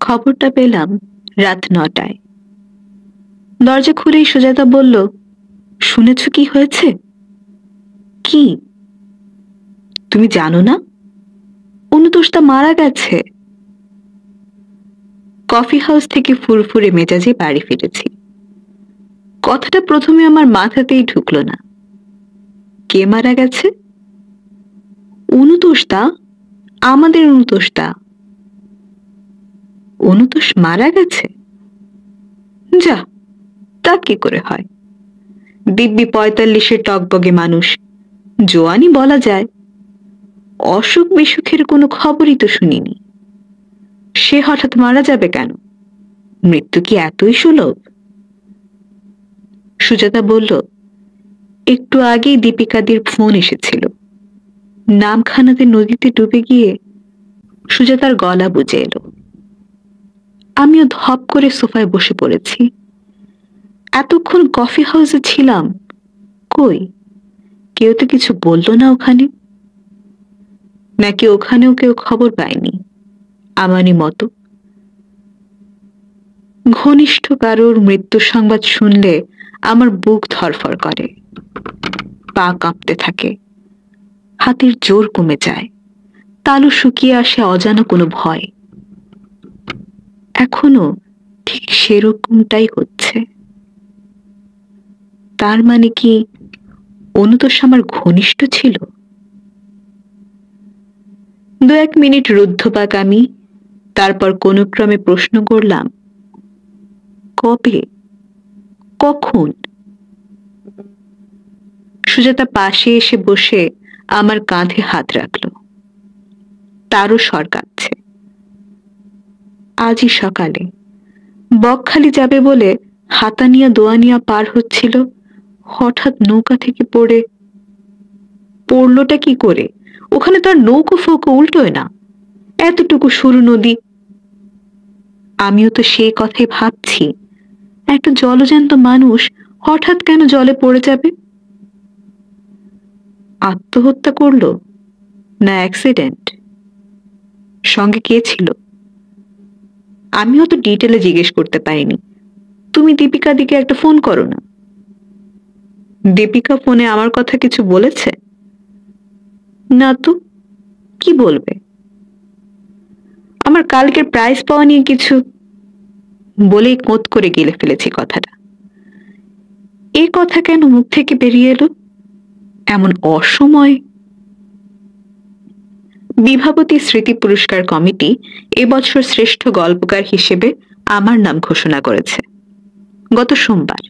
খবরটা পেলাম রাত ৯টায়। দরজা খুলেই সুজাতা বলল, শুনেছ কি হয়েছে? কি? তুমি জানো না? অনুতোষটা মারা গেছে। কফি হাউস থেকে ফুরফুরে মেজাজে বাড়ি ফিরেছি। কথাটা প্রথমে আমার মাথাতেই ঢুকলো না। কে মারা গেছে? অনুতোষদা, আমাদের অনুতোষদা। অনুতোষ মারা গেছে? যা, তা কি করে হয়? দিব্যি ৪৫-এর টকবগে মানুষ, জোয়ানই বলা যায়। অসুখ বিসুখের কোনো খবরই তো শুনিনি। সে হঠাৎ মারা যাবে কেন? মৃত্যু কি এতই সুলভ? সুজাতা বলল, একটু আগেই দীপিকাদির ফোন এসেছিল। নামখানাতে নদীতে ডুবে গিয়ে সুজাতার গলা বুঝে এলো। আমিও ধপ করে সোফায় বসে পড়েছি। এতক্ষণ কফি হাউসে ছিলাম, কই কেউ তো কিছু বলল না ওখানে। নাকি ওখানেও কেউ খবর পায়নি আমারই মতো? ঘনিষ্ঠ কারোর মৃত্যুর সংবাদ শুনলে আমার বুক ধরফর করে, পা কাঁপতে থাকে, হাতের জোর কমে যায়, তালু শুকিয়ে আসে অজানা কোনো ভয়। এখনো ঠিক সেরকমটাই হচ্ছে। তার মানে কি অনুতোষ আমার ঘনিষ্ঠ ছিল? ২-১ মিনিট রুদ্ধপাক আমি, তারপর কোনো ক্রমে প্রশ্ন করলাম, কবে, কখন? সুজাতা পাশে এসে বসে আমার কাঁধে হাত রাখল। তারও স্বর কাঁপছে। আজই সকালে বকখালি যাবে বলে হাতানিয়া দোয়ানিয়া পার হচ্ছিল, হঠাৎ নৌকা থেকে পড়লোটা কি করে? ওখানে তো আর নৌকো ফৌকো উল্টোয় না, এতটুকু সরু নদী। আমিও তো সেই কথাই ভাবছি, একটা জলজ্যান্ত মানুষ হঠাৎ কেন জলে পড়ে যাবে? আত্মহত্যা করলো না অ্যাক্সিডেন্ট? সঙ্গে কে ছিল? আমিও তো ডিটেলে জিজ্ঞেস করতে পারিনি। তুমি দীপিকা দিকে একটা ফোন করো না। দীপিকা ফোনে আমার কথা কিছু বলেছে? না তো, কি বলবে? আমার কালকের প্রাইজ পাওয়া নিয়ে কিছু বলেই কোঁত করে গিলে ফেলেছি কথাটা। এই কথা কেন মুখ থেকে বেরিয়ে এলো এমন অসময়? বিভাবতী স্মৃতি পুরস্কার কমিটি এবছর শ্রেষ্ঠ গল্পকার হিসেবে আমার নাম ঘোষণা করেছে গত সোমবার।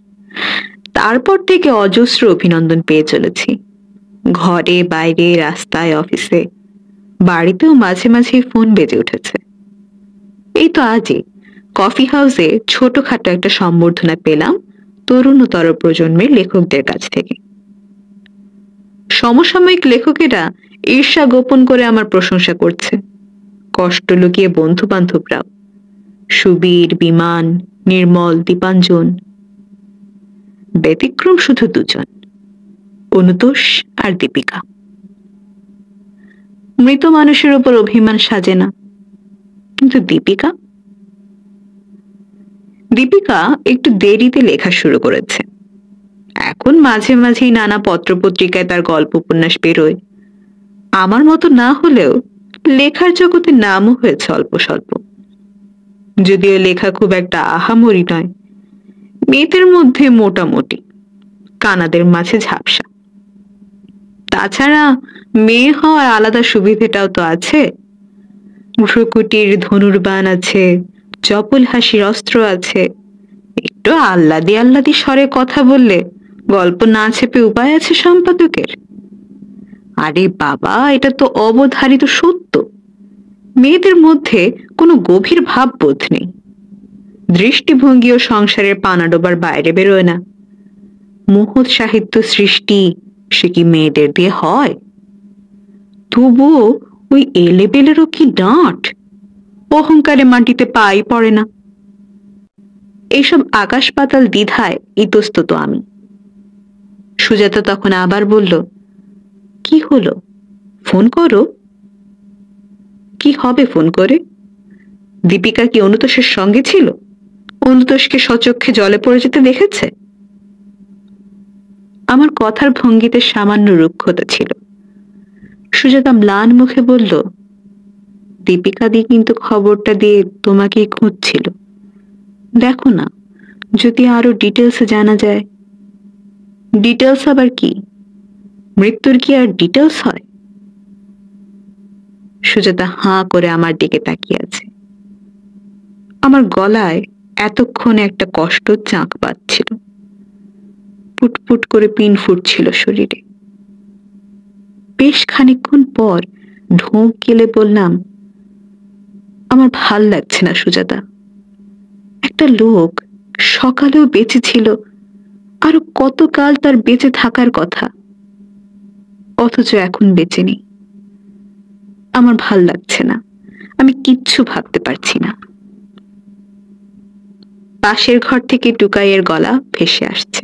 তারপর থেকে অজস্র অভিনন্দন পেয়ে চলেছি, ঘরে বাইরে, রাস্তায়, অফিসে, বাড়িতেও মাঝে মাঝে ফোন বেজে উঠেছে। এই তো আজই কফি হাউসে ছোটখাটো একটা সম্বর্ধনা পেলাম তরুণতর প্রজন্মের লেখকদের কাছ থেকে। সমসাময়িক লেখকেরা ঈর্ষা গোপন করে আমার প্রশংসা করছে, কষ্ট লুকিয়ে বন্ধু বান্ধবরাও, সুবীর, বিমান, নির্মল, দীপাঞ্জন। ব্যতিক্রম শুধু দুজন, অনুতোষ আর দীপিকা। মৃত মানুষের উপর অভিমান সাজে না, কিন্তু দীপিকা একটু দেরিতে লেখা শুরু করেছে। এখন মাঝে মাঝেই নানা পত্রপত্রিকায় তার গল্প উপন্যাস বেরোয়। আমার মতো না হলেও লেখার জগতে নামও হয়েছে অল্প স্বল্প, যদিও লেখা খুব একটা আহামরি নয়। মেয়েদের মধ্যে মোটামুটি, কানাদের মাঝে ঝাপসা। তাছাড়া মেয়ে হওয়ার আলাদা সুবিধেটাও তো আছে। ভ্রুকুটির ধনুর্বাণ আছে, চপল হাসির অস্ত্র আছে। একটু আহ্লাদি আহ্লাদি স্বরে কথা বললে গল্প না ছেপে উপায় আছে সম্পাদকের? আরে বাবা, এটা তো অবধারিত সত্য। মেয়েদের মধ্যে কোনো গভীর ভাববোধ নেই, দৃষ্টিভঙ্গি ও সংসারের পানাডোবার বাইরে বেরোয় না। মহৎ সাহিত্য সৃষ্টি সে কি মেয়েদের দিয়ে হয়? তবুও ওই এলেবেলেরও কি ডাঁট, অহংকারে মাটিতে পাই পড়ে না। এইসব আকাশ পাতাল দ্বিধায় ইতস্তত আমি। সুজাতা তখন আবার বলল, কি হলো, ফোন করো। কি হবে ফোন করে? দীপিকা কি অনুতোষের সঙ্গে ছিল? অনুতোষকে সচক্ষে জলে পড়ে যেতে দেখেছে? আমার কথার ভঙ্গিতে সামান্য রুক্ষতা ছিল। সুজাতা ম্লান মুখে বলল, দীপিকা দি কিন্তু খবরটা দিয়ে তোমাকেই খুঁজছিল। দেখো না, যদি আরো ডিটেলসে জানা যায়। ডিটেলস আবার কি? মৃত্যুর কি আর ডিটেলস হয়? সুজাতা হাঁ করে আমার দিকে তাকিয়ে আছে। আমার গলায় এতক্ষণে একটা কষ্ট চাঁক বাজছিল। পুটপুট করে পিন ফুটছিল শরীরে। বেশ খানিকক্ষণ পর ঢোক গেলে বললাম, আমার ভাল লাগছে না সুজাতা। একটা লোক সকালেও বেঁচে ছিল, আরো কতকাল তার বেঁচে থাকার কথা, অথচ এখন বেঁচে নেই। আমার ভাল লাগছে না, আমি কিচ্ছু ভাবতে পারছি না। পাশের ঘর থেকে টুকাইয়ের গলা ভেসে আসছে।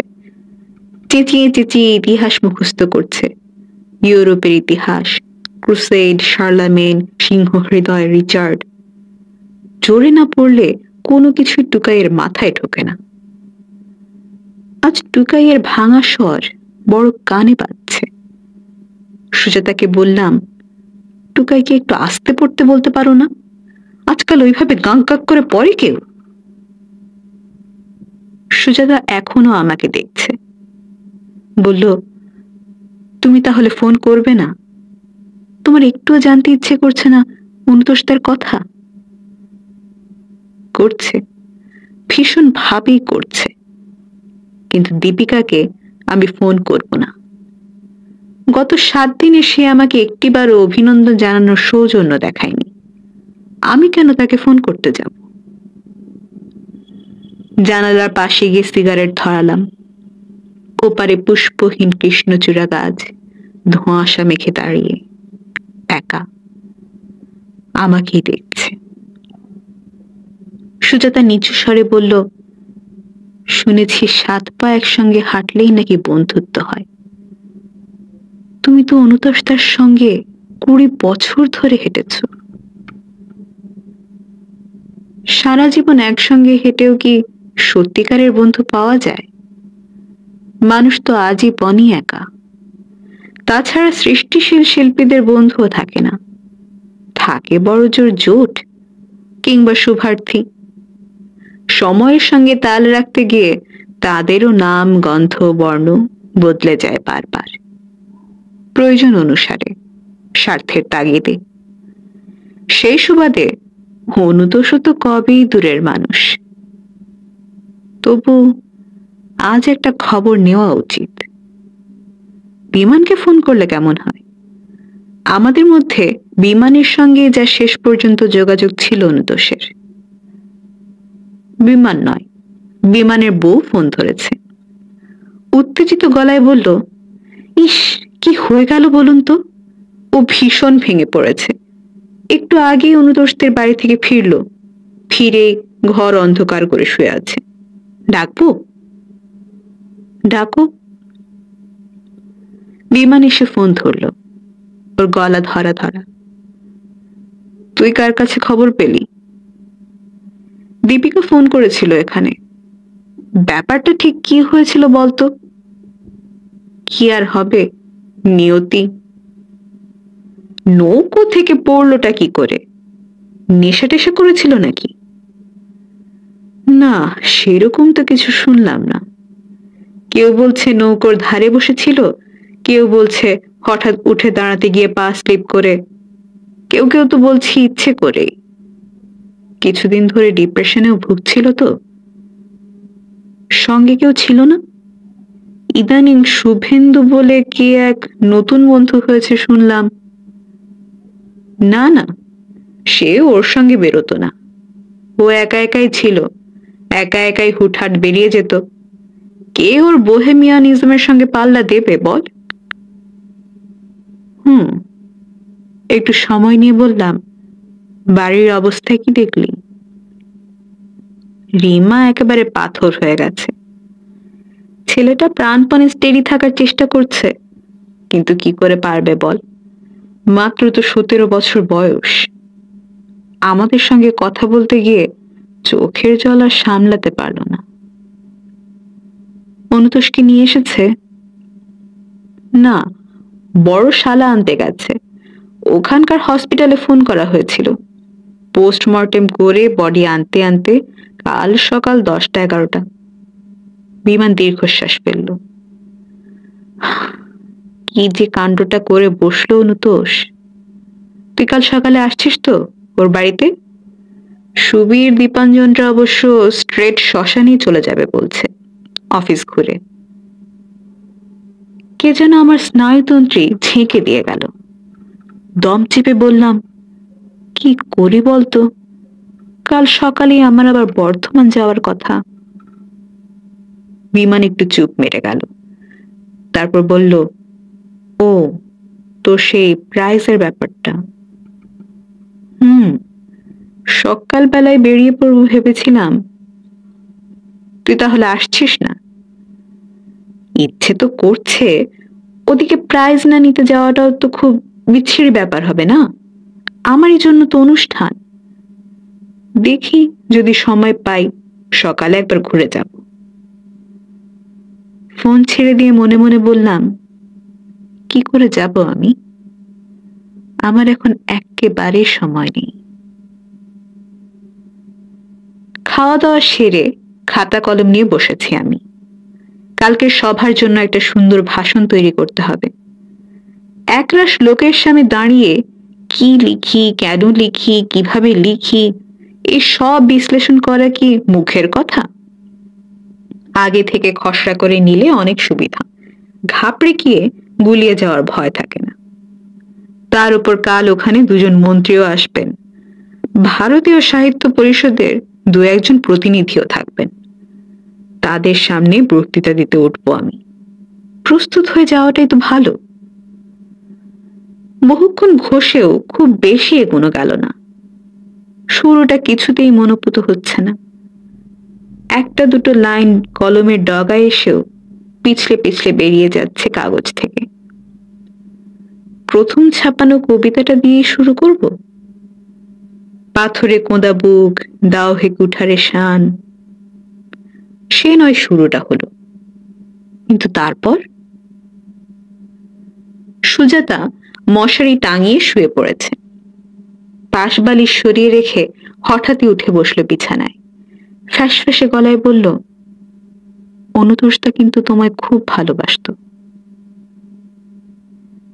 চেঁচিয়ে চেঁচিয়ে ইতিহাস মুখস্থ করছে। ইউরোপের ইতিহাস, ক্রুসেড, শার্লামেন, সিংহ হৃদয়, রিচার্ড। জোরে না পড়লে কোনো কিছুই টুকাইয়ের মাথায় ঢোকে না। আজ টুকাইয়ের ভাঙা স্বর বড় কানে বাজছে। সুজাতাকে বললাম, টুকাইকে একটু আস্তে পড়তে বলতে পারো না? আজকাল ওইভাবে গাঁক গাঁক করে পড়ে কেউ? সুজাতা এখনো আমাকে দেখছে। বলল, তুমি তাহলে ফোন করবে না? তোমার একটুও জানতে ইচ্ছে করছে না অনুতোষদের কথা? করছে, ভীষণ ভাবেই করছে, কিন্তু দীপিকাকে আমি ফোন করব না। গত 7 দিনে সে আমাকে একটিবারও অভিনন্দন জানানোর সৌজন্য দেখায়নি। আমি কেন তাকে ফোন করতে যাব? জানালার পাশে গিয়ে সিগারেট ধরালাম। ওপারে পুষ্পহীন কৃষ্ণচূড়া গাছ ধোঁয়াশা মেখে দাঁড়িয়ে একা আমাকেই দেখছে। সুজাতা নিচু স্বরে বলল, শুনেছি 7 পা একসঙ্গে হাঁটলেই নাকি বন্ধুত্ব হয়। তুমি তো অনুতোষদার সঙ্গে 20 বছর ধরে হেঁটেছ। সারা জীবন একসঙ্গে হেঁটেও কি সত্যিকারের বন্ধু পাওয়া যায়? মানুষ তো আজীবনই একা। তাছাড়া সৃষ্টিশীল শিল্পীদের বন্ধুও থাকে না, থাকে বড়জোর জোট কিংবা শুভার্থী। সময়ের সঙ্গে তাল রাখতে গিয়ে তাদেরও নাম, গন্ধ, বর্ণ বদলে যায় বারবার, প্রয়োজন অনুসারে, স্বার্থের তাগিদে। সেই সুবাদে অনুতোষও তো কবেই দূরের মানুষ। তবু আজ একটা খবর নেওয়া উচিত। বিমানকে ফোন করলে কেমন হয়? আমাদের মধ্যে বিমানের সঙ্গে যা শেষ পর্যন্ত যোগাযোগ ছিল অনুতোষের। বিমান নয়, বিমানের বউ ফোন ধরেছে। উত্তেজিত গলায় বলল, ইস, কি হয়ে গেল বলুন তো? ও ভীষণ ভেঙে পড়েছে। একটু আগেই অনুতোষদের বাড়ি থেকে ফিরলো, ফিরে ঘর অন্ধকার করে শুয়ে আছে। ডাকবো? ডাকো। বিমান এসে ফোন ধরলো। ওর গলা ধরা ধরা। তুই কার কাছে খবর পেলি? দীপিকা ফোন করেছিল এখানে। ব্যাপারটা ঠিক কি হয়েছিল বলতো? কি আর হবে, নিয়তি। নৌকো থেকে পড়লোটা কি করে? নেশা টেশা করেছিল নাকি? না, সেরকম তো কিছু শুনলাম না। কেউ বলছে নৌকোর ধারে বসেছিল, কেউ বলছে হঠাৎ উঠে দাঁড়াতে গিয়ে পা স্লিপ করে, কেউ কেউ তো বলছে ইচ্ছে করে। কিছুদিন ধরে ডিপ্রেশনেও ভুগছিল তো। সঙ্গে কেউ ছিল না? ইদানিং শুভেন্দু বলে কে এক নতুন বন্ধু হয়েছে শুনলাম। না না, সে ওর সঙ্গে বেরোতো না। ও একা একাই ছিল, একা একাই হুটহাট বেরিয়ে যেত। কে ওর বোহেমিয়ানিজমের সঙ্গে পাল্লা দেবে বল? একটু সময় নিয়ে বললাম, বাড়ির অবস্থা কি দেখলি? রিমা একেবারে পাথর হয়ে গেছে। ছেলেটা প্রাণপণে স্টেডি থাকার চেষ্টা করছে, কিন্তু কি করে পারবে বল? মাত্র তো 17 বছর বয়স। আমাদের সঙ্গে কথা বলতে গিয়ে চোখের জল আর সামলাতে পারল না। অনুতোষকে নিয়ে এসেছে? না, বড় শালা আনতে গেছে। ওখানকার হসপিটালে ফোন করা হয়েছিল। পোস্টমর্টেম করে বডি আনতে আনতে কাল সকাল 10টা-11টা। বিমান দীর্ঘশ্বাস ফেলল। কি যে কাণ্ডটা করে বসলো অনুতোষ। তুই কাল সকালে আসছিস তো ওর বাড়িতে? সুবীর দীপাঞ্জনরা অবশ্য স্ট্রেট শ্মশানেই চলে যাবে বলছে, অফিস ঘুরে। কে যেন আমার স্নায়ুতন্ত্রী ঝেঁকে দিয়ে গেল। দম চেপে বললাম, কি করি বলতো? কাল সকালে আমার আবার বর্ধমান যাওয়ার কথা। বিমান একটু চুপ মেরে গেল, তারপর বলল, ও তো সেই প্রাইজের ব্যাপারটা। সকালবেলায় বেরিয়ে পড়বো ভেবেছিলাম। তুই তাহলে আসছিস না? ইচ্ছে তো করছে, ওদিকে প্রাইজ না নিতে যাওয়াটাও তো খুব বিচ্ছিরি ব্যাপার হবে না? আমারই জন্য তো অনুষ্ঠান। দেখি যদি সময় পাই সকালে একবার ঘুরে যাব। ফোন ছেড়ে দিয়ে মনে মনে বললাম, কি করে যাব আমি? আমার এখন একেবারে সময় নেই। খাওয়া দাওয়া সেরে খাতা কলম নিয়ে বসেছি আমি। কালকের সভার জন্য একটা সুন্দর ভাষণ তৈরি করতে হবে। একরাশ লোকের সামনে দাঁড়িয়ে কি লিখি, কেন লিখি, কিভাবে লিখি, এই সব বিশ্লেষণ করা কি মুখের কথা? আগে থেকে খসড়া করে নিলে অনেক সুবিধা, ঘাবড়ে গিয়ে গুলিয়ে যাওয়ার ভয় থাকে না। তার উপর কাল ওখানে দুজন মন্ত্রীও আসবেন, ভারতীয় সাহিত্য পরিষদের 2-1 জন প্রতিনিধিও থাকবেন। তাদের সামনে বক্তৃতা দিতে উঠবো আমি। প্রস্তুত হয়ে যাওয়াটাই তো ভালো। বহুক্ষণ ঘষেও খুব বেশি এগোনো গেল না। শুরুটা কিছুতেই মনোপুত হচ্ছে না। একটা দুটো লাইন কলমের ডগায় এসেও পিছলে পিছলে বেরিয়ে যাচ্ছে কাগজ থেকে। প্রথম ছাপানো কবিতাটা দিয়ে শুরু করব। পাথরে কোঁদা বুক, দাও হে কুঠারে শান। সে নয় শুরুটা হলো, কিন্তু তারপর সুজাতা মশারি টাঙিয়ে শুয়ে পড়েছে। পাশ বালিশ সরিয়ে রেখে হঠাৎই উঠে বসলো বিছানায়। ফ্যাসফ্যাসে গলায় বলল, অনুতোষটা কিন্তু তোমায় খুব ভালোবাসতো।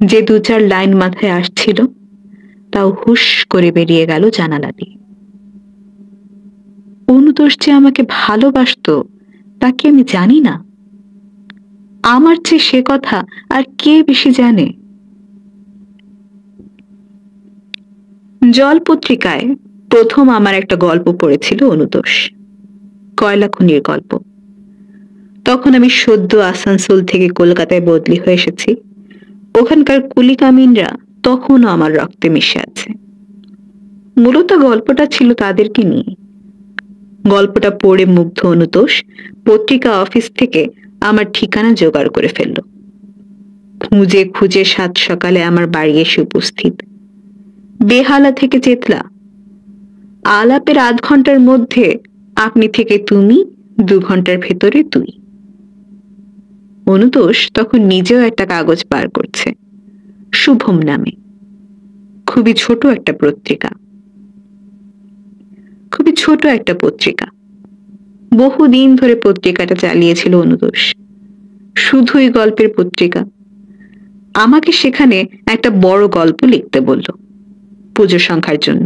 যে 2-4 লাইন মাথায় আসছিল তাও হুশ করে বেরিয়ে গেল জানালা দিয়ে। অনুতোষ যে আমাকে ভালোবাসতো তা কি আমি জানি না? আমার চেয়ে সে কথা আর কে বেশি জানে? জল পত্রিকায় প্রথম আমার একটা গল্প পড়েছিল অনুতোষ, কয়লা খনির গল্প। তখন আমি সদ্য আসানসোল থেকে কলকাতায় বদলি হয়ে এসেছি। ওখানকার কুলি কামিনরা তখনও আমার রক্তে মিশে আছে। মূলত গল্পটা ছিল তাদেরকে নিয়ে। গল্পটা পড়ে মুগ্ধ অনুতোষ পত্রিকা অফিস থেকে আমার ঠিকানা জোগাড় করে ফেলল। খুঁজে খুঁজে 7 সকালে আমার বাড়ি এসে উপস্থিত। বেহালা থেকে চেতলা। আলাপের 8 ঘন্টার মধ্যে আপনি থেকে তুমি, 2 ঘন্টার ভেতরে তুই। অনুতোষ তখন নিজেও একটা কাগজ বার করছে, শুভম নামে। খুবই ছোট একটা পত্রিকা। বহুদিন ধরে পত্রিকাটা চালিয়েছিল অনুতোষ। শুধুই গল্পের পত্রিকা। আমাকে সেখানে একটা বড় গল্প লিখতে বলল, পুজো সংখ্যার জন্য।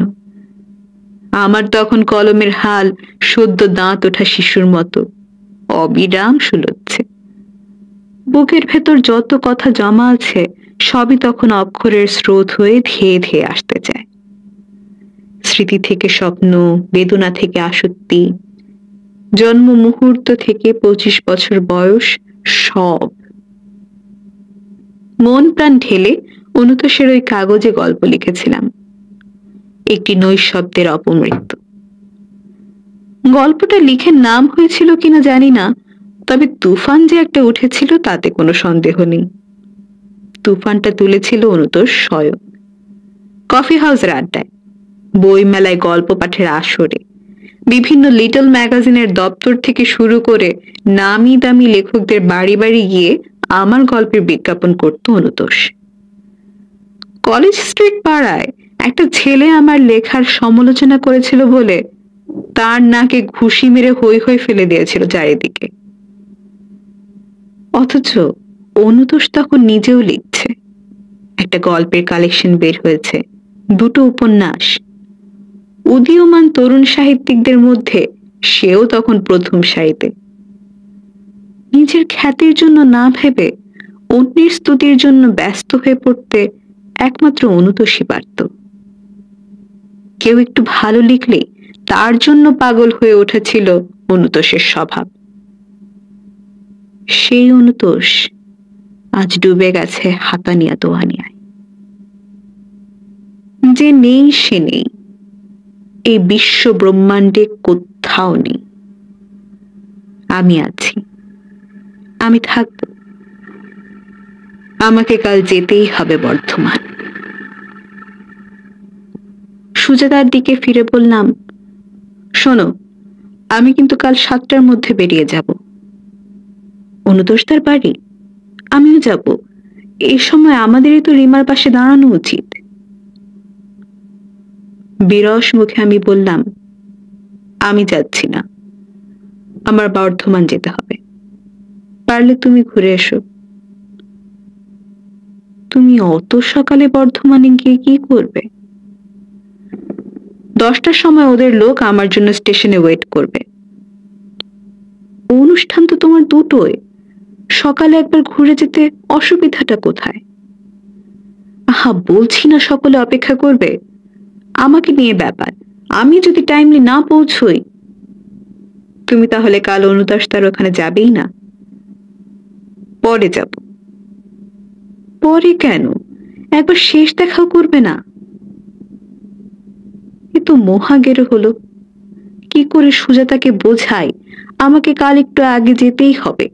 আমার তখন কলমের হাল সদ্য দাঁত ওঠা শিশুর মতো অবিরাম শুলোচ্ছে। বুকের ভেতর যত কথা জমা আছে সবই তখন অক্ষরের স্রোত হয়ে ধেয়ে ধেয়ে আসতে চায়। স্মৃতি থেকে স্বপ্ন, বেদনা থেকে আসক্তি, জন্ম মুহূর্ত থেকে 25 বছর বয়স, সব মন প্রাণ ঢেলে অনুতোষের ওই কাগজে গল্প লিখেছিলাম, একটি নৈঃশব্দের অপমৃত্যু। গল্পটা লিখে নাম হয়েছিল কিনা জানি না, তবে তুফান যে একটা উঠেছিল তাতে কোনো সন্দেহ নেই। তুফানটা তুলেছিল অনুতোষ স্বয়ং, কফি হাউসের আড্ডায়। বইমেলায় গল্প পাঠের আসরে, বিভিন্ন লিটল ম্যাগাজিনের দপ্তর থেকে শুরু করে নামি দামি লেখকদের বাড়ি বাড়ি গিয়ে আমার গল্পের বিজ্ঞাপন করত অনুতোষ। কলেজ স্ট্রিট পাড়ায় একটা ছেলে আমার লেখার সমালোচনা করেছিল বলে তার নাকে ঘুষি মেরে হই হই ফেলে দিয়েছিল চারিদিকে। অথচ অনুতোষ তখন নিজেও লিখছে, একটা গল্পের কালেকশন বের হয়েছে, 2টো উপন্যাস। উদীয়মান তরুণ সাহিত্যিকদের মধ্যে সেও তখন প্রথম সারিতে। নিজের খ্যাতির জন্য না ভেবে অন্যের স্তুতির জন্য ব্যস্ত হয়ে পড়তে একমাত্র অনুতোষই পারত। কেউ একটু ভালো লিখলেই তার জন্য পাগল হয়ে উঠেছিল অনুতোষের স্বভাব। সেই অনুতোষ আজ ডুবে গেছে হাতানিয়া দোহানিয়ায়। যে নেই সে নেই, এই বিশ্ব ব্রহ্মাণ্ডে কোথাও নেই। আমি আছি, আমি থাকব। আমাকে কাল যেতেই হবে বর্ধমান। সুজাতার দিকে ফিরে বললাম, শোনো, আমি কিন্তু কাল 7টার মধ্যে বেরিয়ে যাব। অনুতোষ তার বাড়ি, আমিও যাব। এই সময় আমাদেরই তো রিমার পাশে দাঁড়ানো উচিত। বিরস মুখে আমি বললাম, আমি যাচ্ছি না, আমার বর্ধমান যেতে হবে। পারলে তুমি ঘুরে এসো। তুমি অত সকালে বর্ধমানে গিয়ে কি করবে? 10টার সময় ওদের লোক আমার জন্য স্টেশনে ওয়েট করবে। অনুষ্ঠান তো তোমার 2টোয়, সকালে একবার ঘুরে যেতে অসুবিধাটা কোথায়? আহা, বলছি না সকলে অপেক্ষা করবে, আমাকে নিয়ে ব্যাপার। আমি যদি টাইমলি না পৌঁছই। তুমি তাহলে কাল অনুতোষ তার ওখানে যাবেই না? পরে যাব। পরে কেন? একবার শেষ দেখাও করবে না? এ তো মহাগেরো হলো। কি করে সুজাতাকে বোঝাই আমাকে কাল একটু আগে যেতেই হবে?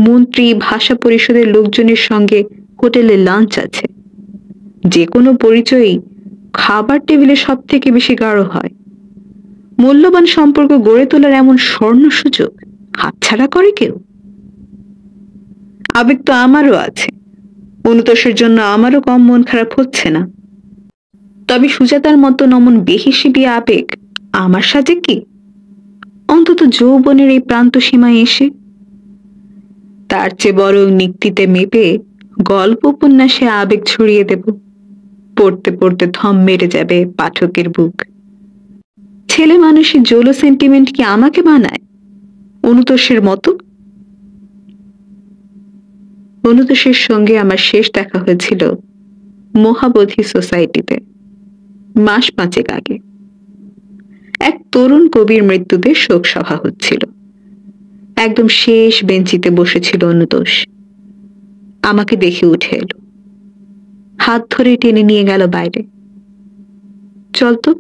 মন্ত্রী, ভাষা পরিষদের লোকজনের সঙ্গে হোটেলে লাঞ্চ আছে। যে কোনো পরিচয়ই খাবার টেবিলে সব থেকে বেশি গাঢ় হয়। মূল্যবান সম্পর্ক গড়ে তোলার এমন স্বর্ণ সুযোগ হাতছাড়া করে কেউ? আবেগ তো আমারও আছে, অনুতোষের জন্য আমারও কম মন খারাপ হচ্ছে না। তবে সুজাতার মতো নমন বেহিসেবি আবেগ আমার সাজে কি? অন্তত যৌবনের এই প্রান্ত সীমায় এসে তার চেয়ে বরং নিক্তিতে মেপে গল্প উপন্যাসে আবেগ ছড়িয়ে দেব। পড়তে পড়তে থম মেরে যাবে পাঠকের বুক। ছেলে মানুষের জোলো সেন্টিমেন্ট কি আমাকে বানায় অনুতোষের মতো? অনুতোষের সঙ্গে আমার শেষ দেখা হয়েছিল মহাবোধি সোসাইটিতে মাস 5 আগে। এক তরুণ কবির মৃত্যুতে শোক সভা হচ্ছিল। একদম শেষ বেঞ্চিতে বসেছিল অনুতোষ। আমাকে দেখে উঠে এলো, হাত ধরে টেনে নিয়ে গেল বাইরে। চল তো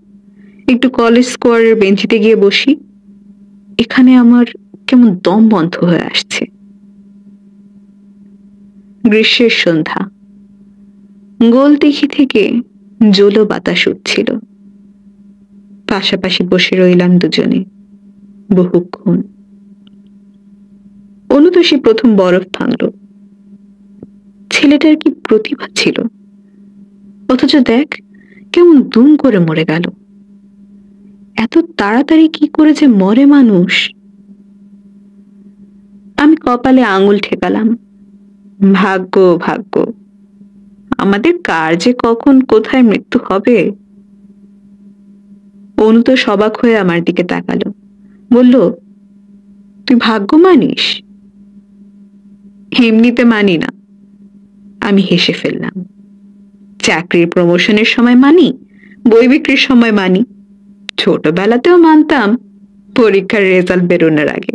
একটু কলেজ স্কোয়ারের বেঞ্চিতে গিয়ে বসি, এখানে আমার কেমন দম বন্ধ হয়ে আসছে। গ্রীষ্মের সন্ধ্যা, গোলদিঘি থেকে জোলো বাতাস উঠছিল। পাশাপাশি বসে রইলাম দুজনে বহুক্ষণ। অনুতোষী প্রথম বরফ ভাঙল। ছেলেটার কি প্রতিভা ছিল! অথচ দেখ কেমন দুম করে মরে গেল। এত তাড়াতাড়ি কি করে যে মরে মানুষ! আমি কপালে আঙুল ঠেকালাম। ভাগ্য ভাগ্য, আমাদের কার যে কখন কোথায় মৃত্যু হবে। অনুতোষ অবাক হয়ে আমার দিকে তাকালো, বলল, তুই ভাগ্য মানিস? এমনিতে মানি না। আমি হেসে ফেললাম। চাকরির প্রমোশনের সময় মানি, বই বিক্রির সময় মানি, ছোটবেলাতেও মানতাম পরীক্ষার রেজাল্ট বেরোনোর আগে।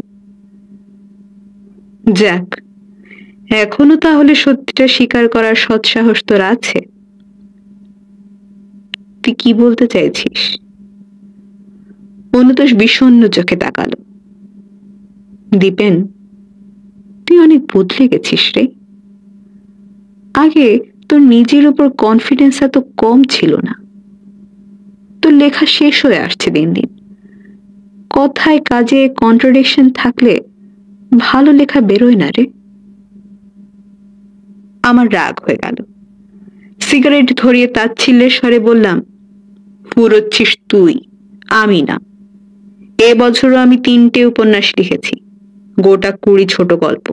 যাক, এখনো তাহলে সত্যিটা স্বীকার করার সৎসাহস তোর আছে। তুই কি বলতে চাইছিস? অনুতোষ বিষণ্ণ চোখে তাকালো। দীপেন, তুই অনেক বদলে গেছিস রে। আগে তোর নিজের উপর কনফিডেন্স এত কম ছিল না। তোর লেখা শেষ হয়ে আসছে দিন দিন। কথায় কাজে কন্ট্রাডিকশন থাকলে ভালো লেখা বেরোয় না রে। আমার রাগ হয়ে গেল। সিগারেট ধরিয়ে তাচ্ছিল্যের স্বরে বললাম, ফুরোচ্ছিস তুই, আমি না। এবছরও আমি 3টে উপন্যাস লিখেছি, গোটা 20 ছোট গল্প।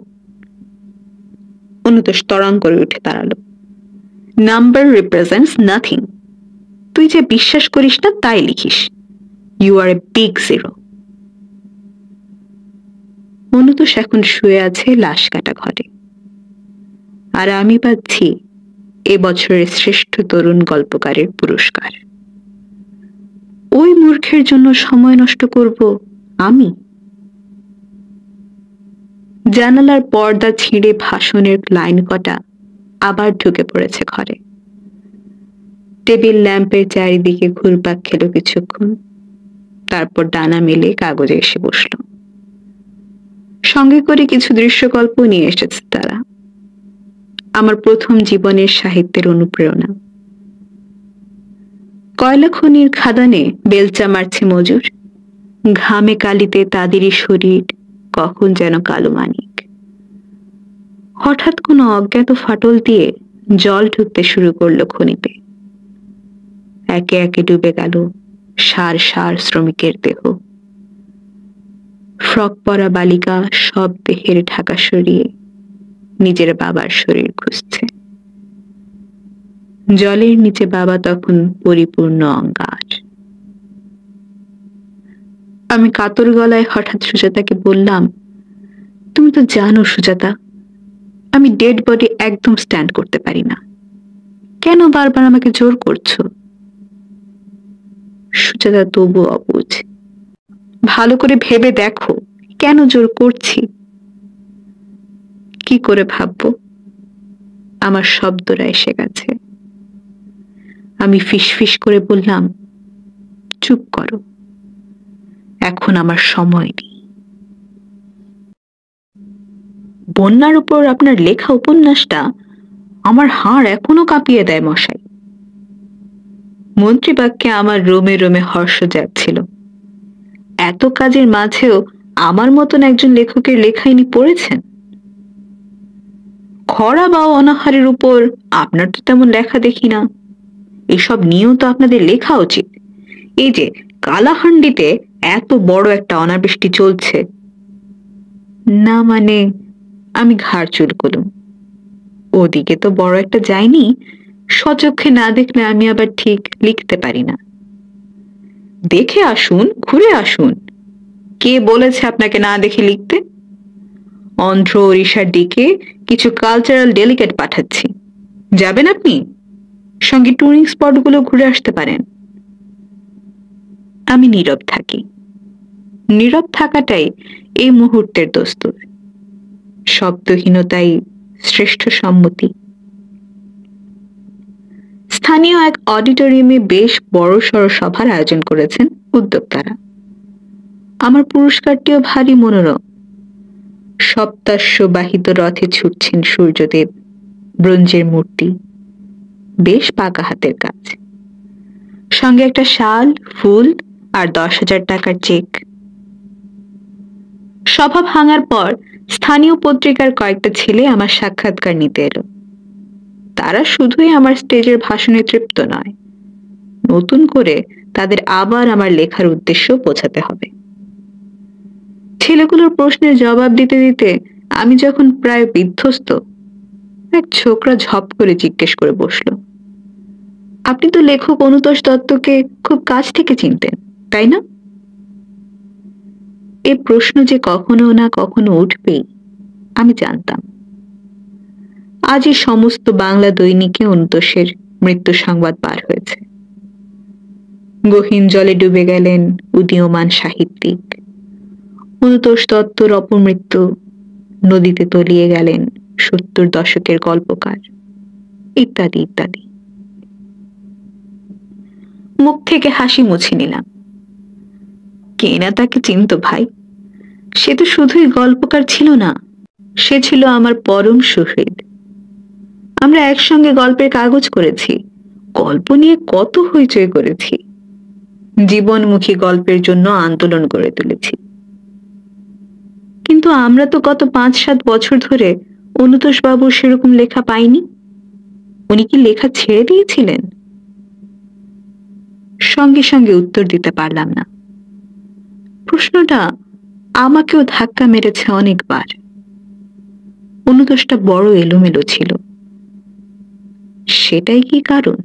অনুতোষ তরাং করে উঠে দাঁড়ালো। Number represents nothing. তুই যে বিশ্বাস করিস না তাই লিখিস। You are a big zero. Anutosh এখন শুয়ে আছে লাশ কাটা ঘরে, আর আমি পাচ্ছি এবছরের শ্রেষ্ঠ তরুণ গল্পকারের পুরস্কার। ওই মূর্খের জন্য সময় নষ্ট করব আমি? জানালার পর্দা ছিঁড়ে ভাষণের লাইন কটা আবার ঢুকে পড়েছে ঘরে। টেবিল ল্যাম্পের চারিদিকে ঘুরপাক খেল কিছুক্ষণ, তারপর ডানা মেলে কাগজে এসে বসল। সঙ্গে করে কিছু দৃশ্যকল্প নিয়ে এসেছে তারা। আমার প্রথম জীবনের সাহিত্যের অনুপ্রেরণা। কয়লা খনির খাদানে বেলচা মারছে মজুর, ঘামে কালিতে তাদেরই শরীর কখন যেন কালো মানিক। হঠাৎ কোনো অজ্ঞাত ফাটল দিয়ে জল ঢুকতে শুরু করলো খনিতে। একে একে ডুবে গেল সার সার শ্রমিকের দেহ। ফ্রক পরা বালিকা সব দেহের ঢাকা সরিয়ে নিজের বাবার শরীর খুঁজছে। জলের নিচে বাবা তখন পরিপূর্ণ অঙ্গার। আমি কাতর গলায় হঠাৎ সুজাতাকে বললাম, তুমি তো জানো সুজাতা, আমি ডেড বডি একদম স্ট্যান্ড করতে পারি না। কেন বারবার আমাকে জোর করছো? সুজাতা তবু অবুঝ। ভালো করে ভেবে দেখো কেন জোর করছি। কি করে ভাববো? আমার শব্দরা এসে গেছে। আমি ফিসফিস করে বললাম, চুপ করো, এখন আমার সময় নেই। বন্যার উপর আপনার লেখা উপন্যাসটা আমার হাড় এখনো কাঁপিয়ে দেয় মশাই। মন্ত্রী বাক্যে আমার রোমে রোমে হর্ষ যাচ্ছিল। এত কাজের মাঝেও আমার মতন একজন লেখকের লেখা ইনি পড়েছেন? খরা বা অনাহারের উপর আপনার তো তেমন লেখা দেখি না। এসব নিয়েও তো আপনাদের লেখা উচিত। এই যে কালাহান্ডিতে এত বড় একটা অনাবৃষ্টি চলছে। না মানে, আমি ঘাড় চুলকলুম। ওদিকে তো বড় একটা যায়নি, সচক্ষে না দেখলে আমি আবার ঠিক লিখতে পারি না। দেখে আসুন, ঘুরে আসুন। কে বলেছে আপনাকে না দেখে লিখতে? অন্ধ্র ওড়িশার দিকে কিছু কালচারাল ডেলিগেট পাঠাচ্ছি, যাবেন আপনি? সঙ্গে টুরিং স্পটগুলো ঘুরে আসতে পারেন। আমি নীরব থাকি। নীরব থাকাটাই এই মুহূর্তের দস্তুর। শব্দহীনতাই শ্রেষ্ঠ সম্মতি। স্থানীয় এক অডিটোরিয়ামে বেশ বড়সড় সভার আয়োজন করেছেন উদ্যোক্তারা। আমার পুরস্কারটিও ভারী মনোরম। সপ্তাশ্ব বাহিত রথে ছুটছেন সূর্যদেব, ব্রোঞ্জের মূর্তি, বেশ পাকা হাতের কাজ। সঙ্গে একটা শাল, ফুল আর 10,000 টাকার চেক। সভা ভাঙার পর স্থানীয় পত্রিকার কয়েকটা ছেলে আমার সাক্ষাৎকার নিতে এলো। তারা শুধুই আমার স্টেজের ভাষণে তৃপ্ত নয়, নতুন করে তাদের আবার আমার লেখার উদ্দেশ্য বোঝাতে হবে। ছেলেগুলোর প্রশ্নের জবাব দিতে দিতে আমি যখন প্রায় বিধ্বস্ত, এক ছোকরা ঝপ করে জিজ্ঞেস করে বসলো, আপনি তো লেখক অনুতোষ দত্তকে খুব কাছ থেকে চিনতেন, তাই না? এই প্রশ্ন যে কখনো না কখনো উঠবেই আমি জানতাম। আজই সমস্ত বাংলা দৈনিকে অনুতোষের মৃত্যু সংবাদ পার হয়েছে। গহীন জলে ডুবে গেলেন উদীয়মান সাহিত্যিক। অনুতোষ দত্তর অপমৃত্যু, নদীতে তলিয়ে গেলেন 70 দশকের গল্পকার, ইত্যাদি ইত্যাদি। মুখ থেকে হাসি মুছে নিলাম। কে না তাকে চিনত ভাই? সে তো শুধুই গল্পকার ছিল না, সে ছিল আমার পরম সুহৃদ। আমরা একসঙ্গে গল্পের কাগজ করেছি, গল্প নিয়ে কত হইচই করেছি। জীবনমুখী গল্পের জন্য আন্দোলন গড়ে তুলেছি। কিন্তু আমরা তো গত 5-7 বছর ধরে অনুতোষ বাবুর সেরকম লেখা পাইনি। উনি কি লেখা ছেড়ে দিয়েছিলেন? সঙ্গে সঙ্গে উত্তর দিতে পারলাম না। প্রশ্নটা আমাকেও ধাক্কা মেরেছে অনেকবার। অনুতোষটা বড় এলোমেলো ছিল। সেটাই কি কারণ?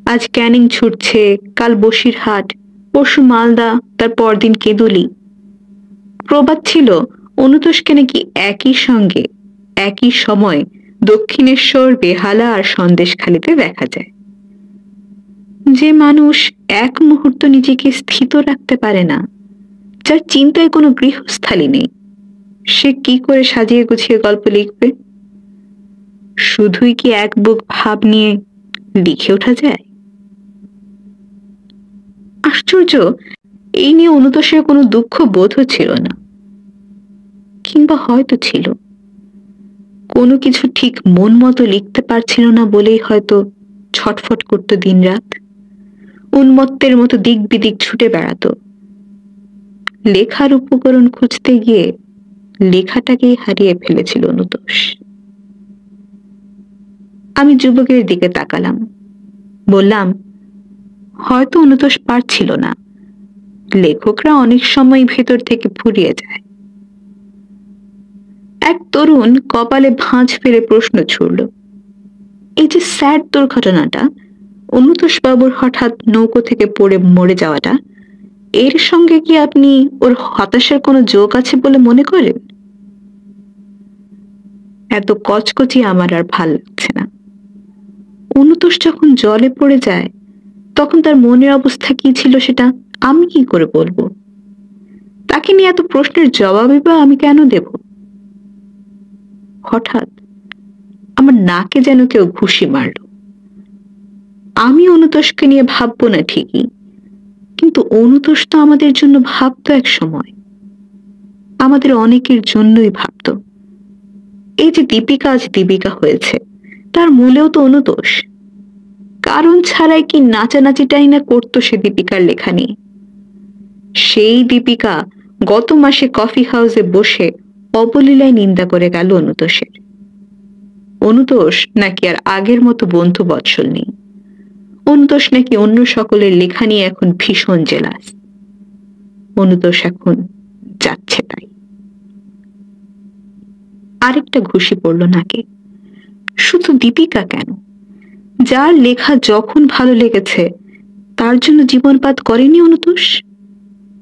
আজ ক্যানিং ছুটছে, কাল বসিরহাট, পরশু মালদা, তার পরদিন কেঁদুলি। প্রবাদ ছিল অনুতোষকে নাকি একই সঙ্গে একই সময় দক্ষিণেশ্বর, বেহালা আর সন্দেশখালিতে দেখা যায়। যে মানুষ এক মুহূর্ত নিজেকে স্থিত রাখতে পারে না, যার চিন্তায় কোনো গৃহস্থালী নেই, সে কি করে সাজিয়ে গুছিয়ে গল্প লিখবে? শুধুই কি এক বুক ভাব নিয়ে লিখে ওঠা যায়? আশ্চর্য, এই নিয়ে অনুতোষের কোনো দুঃখ বোধও ছিল না, কিংবা হয়তো ছিল। কোনো কিছু ঠিক মন মতো লিখতে পারছিল না বলেই হয়তো ছটফট করত দিনরাত, উন্মত্তের মতো দিক বিদিক ছুটে বেড়াতো। লেখার উপকরণ খুঁজতে গিয়ে লেখাটাকেই হারিয়ে ফেলেছিল অনুতোষ। আমি যুবকের দিকে তাকালাম, বললাম, হয়তো অনুতোষ পারছিল না। লেখকরা অনেক সময় ভেতর থেকে ফুরিয়ে যায়। এক তরুণ কপালে ভাঁজ ফেলে প্রশ্ন ছুড়ল, এই যে স্যাড দুর্ঘটনাটা, অনুতোষ বাবুর হঠাৎ নৌকো থেকে পড়ে মরে যাওয়াটা, এর সঙ্গে কি আপনি ওর হতাশার কোনো যোগ আছে বলে মনে করেন? এত কচকচি আমার আর ভাল লাগছে না। অনুতোষ যখন জলে পড়ে যায়, তখন তার মনের অবস্থা কি ছিল সেটা আমি কি করে বলবো? তাকে নিয়ে এত প্রশ্নের জবাবই বা আমি কেন দেব? হঠাৎ আমার নাকে যেন কেউ ঘুষি মারল। আমি অনুতোষকে নিয়ে ভাববো না ঠিকই, কিন্তু অনুতোষ তো আমাদের জন্য ভাবতো এক সময়, আমাদের অনেকের জন্যই ভাবতো। এই যে দীপিকা আজ দীপিকা হয়েছে, তার মূলেও তো অনুতোষ। কারণ ছাড়াই কি নাচানাচিটাই না করতো সে দীপিকার লেখা নিয়ে। সেই দীপিকা গত মাসে কফি হাউসে বসে অবলীলায় নিন্দা করে গেল অনুতোষের। অনুতোষ নাকি আর আগের মতো বন্ধু বৎসল নেই। অনুতোষ নাকি অন্য সকলের লেখা নিয়ে এখন ভীষণ জেলাস। অনুতোষ এখন যাচ্ছে তাই। আরেকটা ঘুষি পড়ল নাকে। শুধু দীপিকা কেন, যার লেখা যখন ভালো লেগেছে তার জন্য জীবনপাত করেনি অনুতোষ?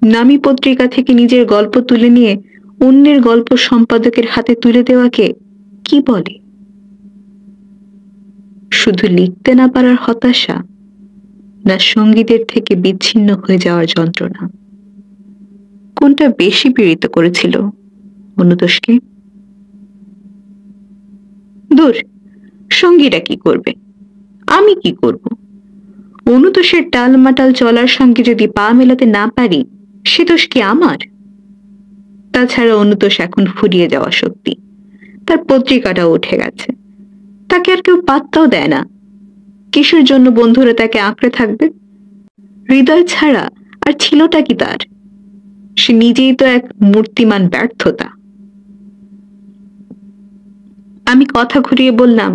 নামী পত্রিকা থেকে নিজের গল্প তুলে নিয়ে অন্যের গল্প সম্পাদকের হাতে তুলে দেওয়াকে কি বলে? শুধু লিখতে না পারার হতাশা, না সঙ্গীদের থেকে বিচ্ছিন্ন হয়ে যাওয়ার যন্ত্রণা? কোনটা বেশি পীড়িত করেছিল অনুতোষকে? দূর, সঙ্গীরা কি করবে, আমি কি করব? অনুতোষের টালমাটাল চলার সঙ্গে যদি পা মেলাতে না পারি, সে দোষ কি আমার? তাছাড়া অনুতোষ এখন ফুরিয়ে যাওয়া সত্যি, তার পত্রিকাটা উঠে গেছে, তাকে আর কেউ পাত্তাও দেয় না। কিসের জন্য বন্ধুরা তাকে আঁকড়ে থাকবে? হৃদয় ছাড়া আর ছিলটা কি তার? সে নিজেই তো এক মূর্তিমান ব্যর্থতা। আমি কথা ঘুরিয়ে বললাম,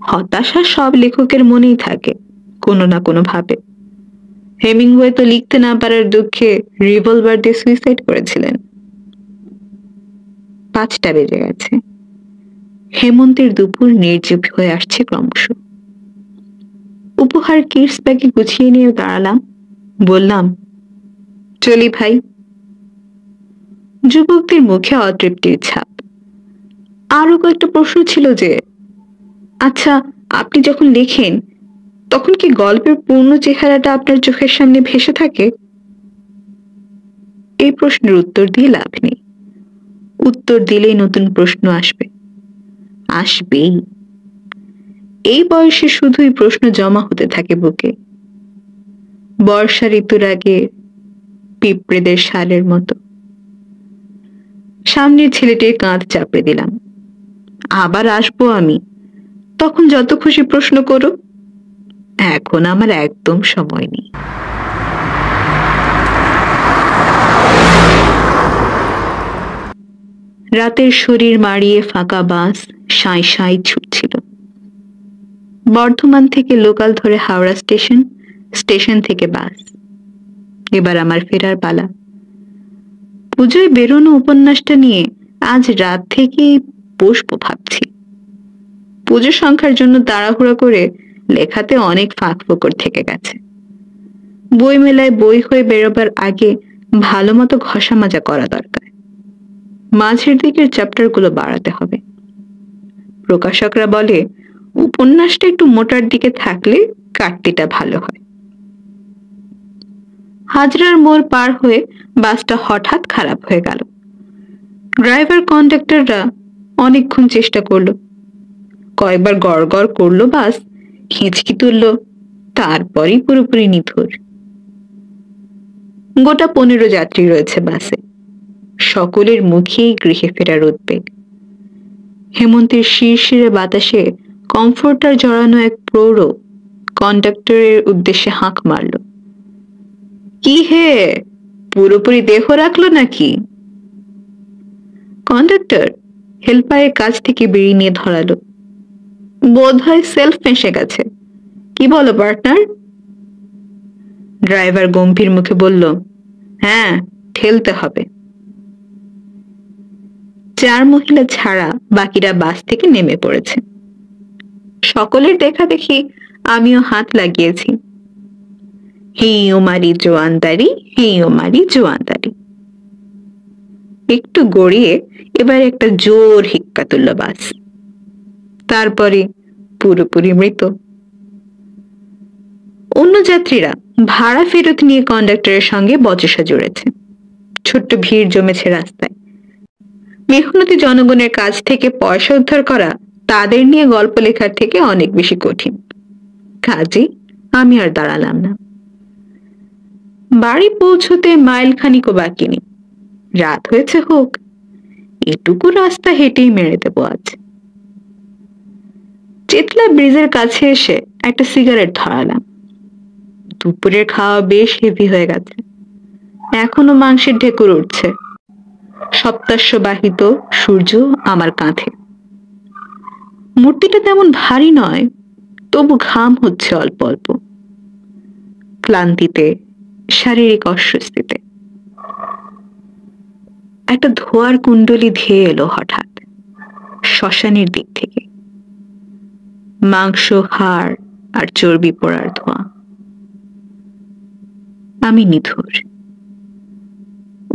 হতাশা সব লেখকের মনেই থাকে কোনো না কোনো ভাবে। হেমিংওয়ে তো লিখতে না পারার দুঃখে রিভলভার দিয়ে সুইসাইড করেছিলেন। 5টা বেজে গেছে। হেমন্তের দুপুর নির্জীব হয়ে আসছে ক্রমশ। উপহার কিডস ব্যাগে গুছিয়ে নিয়ে দাঁড়ালাম, বললাম, চলি ভাই। যুবকদের মুখে অতৃপ্তির ছাপ। আরো কয়েকটা প্রশ্ন ছিল যে, আচ্ছা, আপনি যখন লেখেন তখন কি গল্পের পূর্ণ চেহারাটা আপনার চোখের সামনে ভেসে থাকে? এই প্রশ্নের উত্তর দিয়ে লাভ নেই। উত্তর দিলেই নতুন প্রশ্ন আসবে, আসবেই। এই বয়সে শুধুই প্রশ্ন জমা হতে থাকে বুকে, বর্ষা ঋতুর আগে পিঁপড়েদের শালের মতো। সামনের ছেলেটির কাঁধ চাপড়ে দিলাম, আবার আসবো আমি, তখন যত খুশি প্রশ্ন করো। এখন আমার একদম সময় নেই। রাতের শরীর মাড়িয়ে ফাঁকা বাস সাঁই সাঁই ছুটছিল। বর্ধমান থেকে লোকাল ধরে হাওড়া স্টেশন, স্টেশন থেকে বাস। এবার আমার ফেরার পালা। পুজোয় বেরোনো উপন্যাসটা নিয়ে আজ রাত থেকেই বসবো ভাবছি। পুজো সংখ্যার জন্য তাড়াহুড়ো করে লেখাতে অনেক ফাঁক ফোকর থেকে গেছে। বই মেলায় বই হয়ে বেরোবার আগে ভালো মতো ঘষা মাজা করা দরকার। মাঝের দিকের চ্যাপ্টারগুলো বাড়াতে হবে। প্রকাশকরা বলে উপন্যাসটা একটু মোটার দিকে থাকলে কাটতিটা ভালো হয়। হাজরার মোড় পার হয়ে বাসটা হঠাৎ খারাপ হয়ে গেল। ড্রাইভার কন্ডাক্টররা অনেকক্ষণ চেষ্টা করলো, কয়েকবার গড় গড় করলো বাস, হিঁচকি তুললো, তারপরই পুরোপুরি নিথর। গোটা 15 যাত্রী রয়েছে বাসে। সকলের মুখেই গৃহে ফেরার উদ্বেগ। হেমন্তের শিরশিরে বাতাসে কমফোর্টার জড়ানো এক প্রৌঢ় কন্ডাক্টরের উদ্দেশ্যে হাঁক মারল। কি হে, পুরোপুরি দেহ রাখলো নাকি? কন্ডাক্টর হেল্পারের কাছ থেকে বিড়ি নিয়ে ধরালো। বোধ হয় সেলফ ফেঁসে গেছে। কি বলো পার্টনার? ড্রাইভার গম্ভীর মুখে বলল, হ্যাঁ, ঠেলতে হবে। 4 মহিলা ছাড়া বাকিরা বাস থেকে নেমে পড়েছে। সকলের দেখা দেখি আমিও হাত লাগিয়েছি। হি ওমারি জোয়ানদারি, হি ওমারি জোয়ানদারি। একটু গড়িয়ে এবার একটা জোর হিক্কা তুলল বাস। তারপরে পুরোপুরি মৃত। অন্য যাত্রীরা ভাড়া ফেরত নিয়ে কন্ডাক্টরের সঙ্গে বচসা জুড়েছে। ছোট্ট ভিড় জমেছে রাস্তায়। মেহনতি জনগণের কাছ থেকে পয়সা উদ্ধার করা তাদের নিয়ে গল্প লেখার থেকে অনেক বেশি কঠিন। কাজে আমি আর দাঁড়ালাম না। বাড়ি পৌঁছতে মাইল খানিকও বাকি নেই। রাত হয়েছে হোক, এটুকু রাস্তা হেঁটেই মেরে দেবো আজ। চেতলা ব্রিজের কাছে এসে একটা সিগারেট ধরালাম। দুপুরের খাওয়া বেশ হেভি হয়ে গেছে। এখনো মাংসের ঢেকুর উঠছে। সপ্তাশ্য বাহিত সূর্য আমার কাঁধে। মূর্তিটা তেমন ভারী নয়, তবু ঘাম হচ্ছে অল্প অল্প। ক্লান্তিতে, শারীরিক অস্বস্তিতে। একটা ধোয়ার কুণ্ডলি ধেয়ে এলো হঠাৎ শ্মশানের দিক থেকে। মাংস, হাড় আর চর্বি পোড়ার ধোঁয়া। আমি নিথর।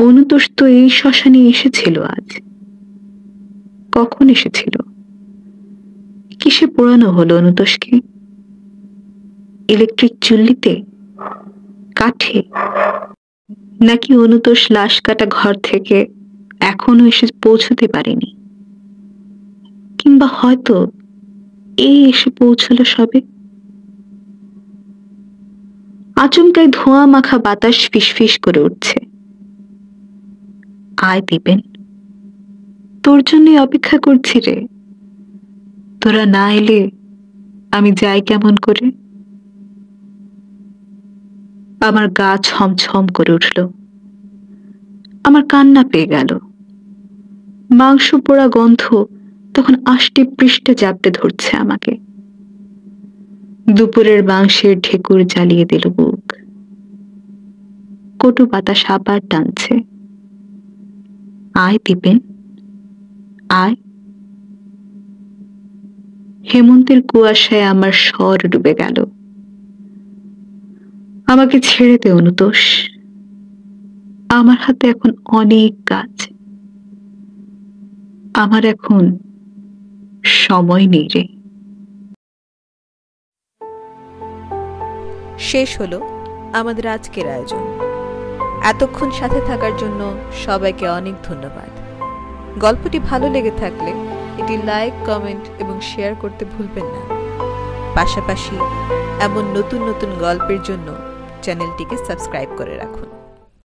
অনুতোষ তো এই শ্মশানে এসেছিল আজ। কখন এসেছিল? কিসে পোড়ানো হলো অনুতোষকে? ইলেকট্রিক চুল্লিতে, কাঠে, নাকি অনুতোষ লাশ কাটা ঘর থেকে এখনো এসে পৌঁছতে পারেনি? কিংবা হয়তো এই এসে পৌঁছলো সবে। আচমকাই ধোঁয়া মাখা বাতাস ফিসফিস করে উঠছে। আয় দিবেন, তোর জন্যই অপেক্ষা করছি রে। তোরা না এলে আমি যাই কেমন করে? আমার গা ছমছম করে উঠল। আমার কান্না পেয়ে গেল। মাংস পোড়া গন্ধ তখন আষ্টে পৃষ্ঠে জাপটে ধরছে আমাকে। দুপুরের মাংসের ঢেকুর জ্বালিয়ে দিল বুক। কটু বাতাস আবার টানছে। আয় দিবেন, আয়। হেমন্তের কুয়াশায় আমার স্বর ডুবে গেল। আমাকে ছেড়ে দে অনুতোষ। আমার হাতে এখন অনেক কাজ। আমার এখন সময় নেই রে। শেষ হলো আমাদের আজকের আয়োজন। এতক্ষণ সাথে থাকার জন্য সবাইকে অনেক ধন্যবাদ। গল্পটি ভালো লেগে থাকলে এটি লাইক, কমেন্ট এবং শেয়ার করতে ভুলবেন না। পাশাপাশি এমন নতুন নতুন গল্পের জন্য চ্যানেলটিকে সাবস্ক্রাইব করে রাখুন।